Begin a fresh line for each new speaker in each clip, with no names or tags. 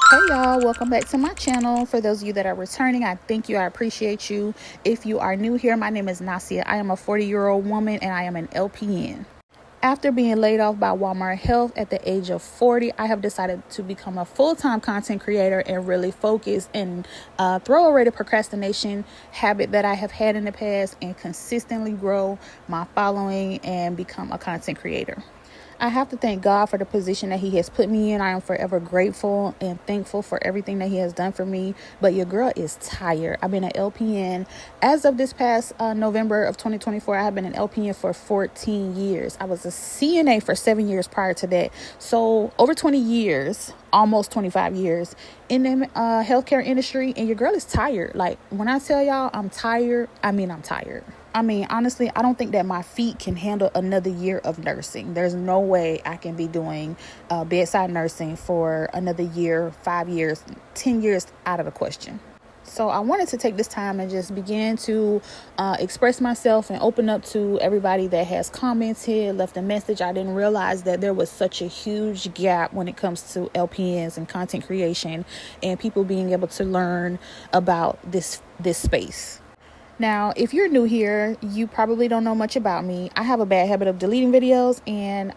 Hey y'all, welcome back to my channel. For those of you that are returning, I thank you, I appreciate you. If you are new here, my name is Nasia. I am a 40-year-old woman and I am an LPN. After being laid off by Walmart Health at the age of 40, I have decided to become a full-time content creator and really focus and throw away the procrastination habit that I have had in the past and consistently grow my following and become a content creator. I have to thank God for the position that He has put me in. I am forever grateful and thankful for everything that He has done for me. But your girl is tired. I've been an LPN. As of this past November of 2024, I have been an LPN for 14 years. I was a CNA for 7 years prior to that. So over 20 years, almost 25 years in the healthcare industry. And your girl is tired. Like when I tell y'all I'm tired, I'm tired. Honestly, I don't think that my feet can handle another year of nursing. There's no way I can be doing bedside nursing for another year, 5 years, 10 years out of the question. So I wanted to take this time and just begin to express myself and open up to everybody that has commented, left a message. I didn't realize that there was such a huge gap when it comes to LPNs and content creation and people being able to learn about this space. Now, if you're new here, you probably don't know much about me. I have a bad habit of deleting videos, and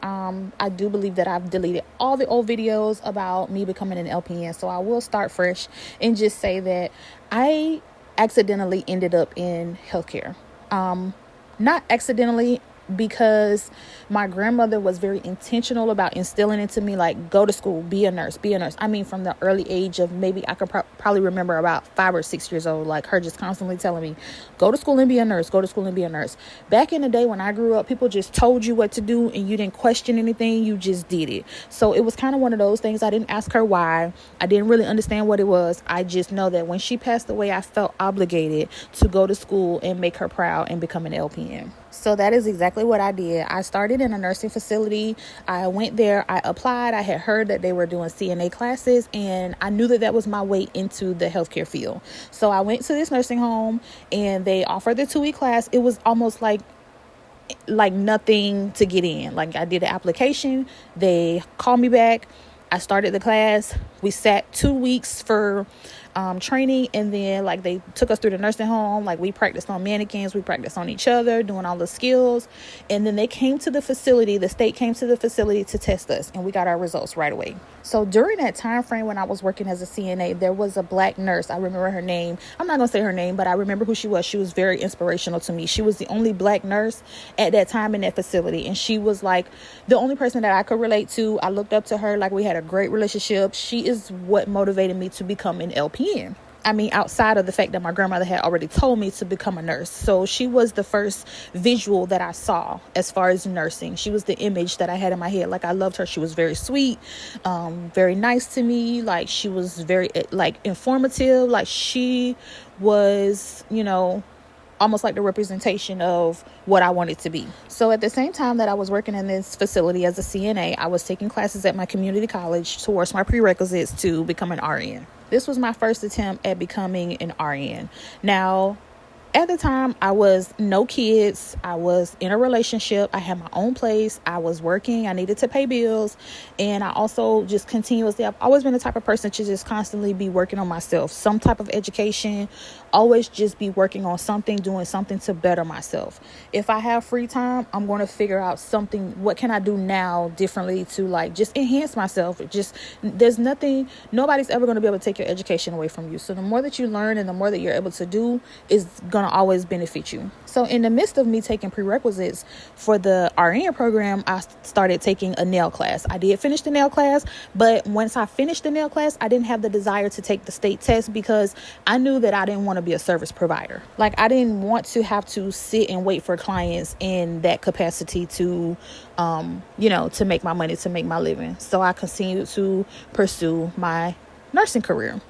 I do believe that I've deleted all the old videos about me becoming an LPN. So I will start fresh and just say that I accidentally ended up in healthcare. Not accidentally, because my grandmother was very intentional about instilling into me, like, go to school, be a nurse. From the early age of maybe I could probably remember about 5 or 6 years old, like her just constantly telling me, go to school and be a nurse, go to school and be a nurse. Back in the day when I grew up, people just told you what to do and you didn't question anything. You just did it. So it was kind of one of those things. I didn't ask her why. I didn't really understand what it was. I just know that when she passed away, I felt obligated to go to school and make her proud and become an LPN. So that is exactly what I did. I started in a nursing facility. I went there, I applied. I had heard that they were doing CNA classes, and I knew that was my way into the healthcare field. So I went to this nursing home and they offered the 2-week class. It was almost like nothing to get in. Like, I did the application. They called me back. I started the class. We sat 2 weeks for training, and then they took us through the nursing home. We practiced on mannequins, we practiced on each other, doing all the skills, and then they came to the facility. The state came to the facility to test us, and we got our results right away. So during that time frame when I was working as a CNA, there was a black nurse. I remember her name. I'm not gonna say her name, but I remember who she was. She was very inspirational to me. She was the only black nurse at that time in that facility, and she was the only person that I could relate to. I looked up to her. We had a great relationship. She is what motivated me to become an LPN. Outside of the fact that my grandmother had already told me to become a nurse. So she was the first visual that I saw as far as nursing. She was the image that I had in my head. I loved her. She was very sweet, very nice to me. She was very informative. She was, almost like the representation of what I wanted to be. So at the same time that I was working in this facility as a CNA, I was taking classes at my community college towards my prerequisites to become an RN. This was my first attempt at becoming an RN. Now, at the time, I was no kids. I was in a relationship. I had my own place. I was working. I needed to pay bills. And I also just continuously, I've always been the type of person to just constantly be working on myself. Some type of education, always just be working on something, doing something to better myself. If I have free time, I'm going to figure out something. What can I do now differently to just enhance myself? There's nothing, nobody's ever going to be able to take your education away from you. So the more that you learn and the more that you're able to do is going to always benefit you. So in the midst of me taking prerequisites for the RN program, I started taking a nail class. I did finish the nail class, but once I finished the nail class, I didn't have the desire to take the state test because I knew that I didn't want to be a service provider. I didn't want to have to sit and wait for clients in that capacity to, to make my money, to make my living. So I continued to pursue my nursing career.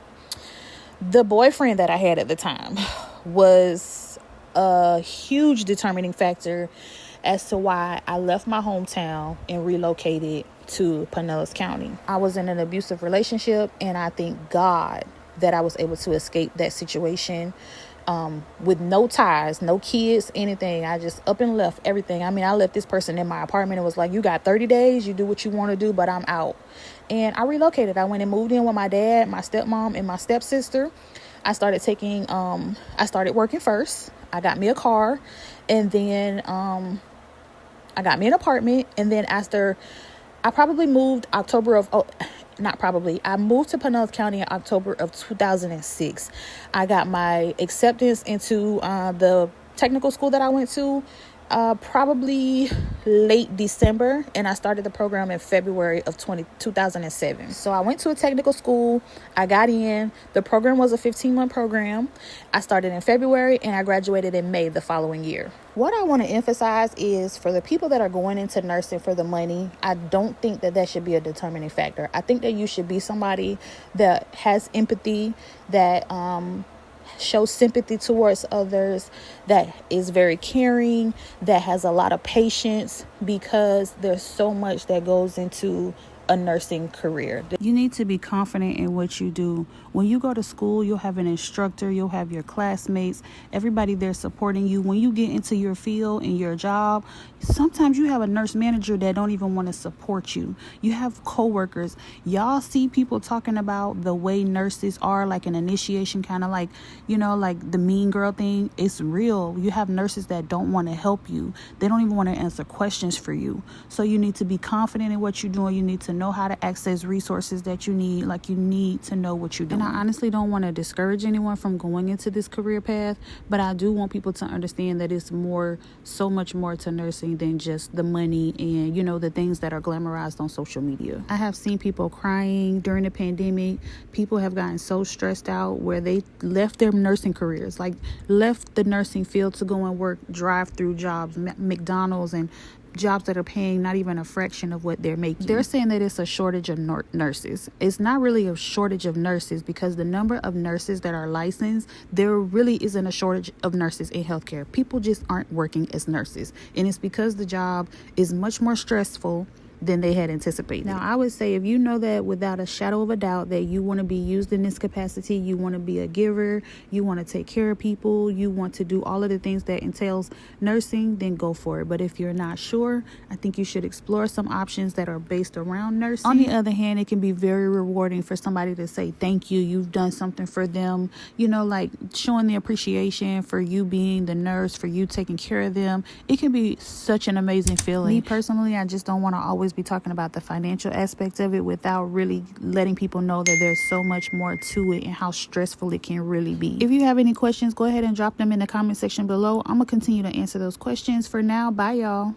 The boyfriend that I had at the time was a huge determining factor as to why I left my hometown and relocated to Pinellas County. I was in an abusive relationship, and I thank God that I was able to escape that situation. with no ties, no kids, anything. I just up and left everything. I mean, I left this person in my apartment and was like, you got 30 days, you do what you want to do, but I'm out. And I relocated. I went and moved in with my dad, my stepmom, and my stepsister. I started working first. I got me a car, and then I got me an apartment. And then after, I probably moved I moved to Pinellas County in October of 2006. I got my acceptance into the technical school that I went to probably late December, and I started the program in February of 2007. So I went to a technical school. I got in. The program was a 15-month program. I started in February and I graduated in May the following year. What I want to emphasize is, for the people that are going into nursing for the money, I don't think that should be a determining factor. I think that you should be somebody that has empathy, that show sympathy towards others, that is very caring, that has a lot of patience, because there's so much that goes into a nursing career.
You need to be confident in what you do. When you go to school, you'll have an instructor, you'll have your classmates, everybody there supporting you. When you get into your field and your job, sometimes you have a nurse manager that don't even want to support you. You have coworkers. Y'all see people talking about the way nurses are, like an initiation, kind of like, like the mean girl thing. It's real. You have nurses that don't want to help you. They don't even want to answer questions for you. So you need to be confident in what you're doing. You need to know how to access resources that you need. Like, you need to know what you're doing. And I honestly don't want to discourage anyone from going into this career path, but I do want people to understand that it's so much more to nursing than just the money and, the things that are glamorized on social media. I have seen people crying during the pandemic. People have gotten so stressed out where they left their nursing careers, like left the nursing field to go and work drive-through jobs, McDonald's, and jobs that are paying not even a fraction of what they're making. They're saying that it's a shortage of nurses. It's not really a shortage of nurses, because the number of nurses that are licensed, there really isn't a shortage of nurses in healthcare. People just aren't working as nurses. And it's because the job is much more stressful than they had anticipated. Now, I would say, if you know that without a shadow of a doubt that you want to be used in this capacity, you want to be a giver, you want to take care of people, you want to do all of the things that entails nursing, then go for it. But if you're not sure, I think you should explore some options that are based around nursing. On the other hand, it can be very rewarding for somebody to say thank you. You've done something for them, like showing the appreciation for you being the nurse, for you taking care of them. It can be such an amazing feeling. Me personally, I just don't want to always be talking about the financial aspects of it without really letting people know that there's so much more to it and how stressful it can really be. If you have any questions, go ahead and drop them in the comment section below. I'm gonna continue to answer those questions. For now, bye y'all.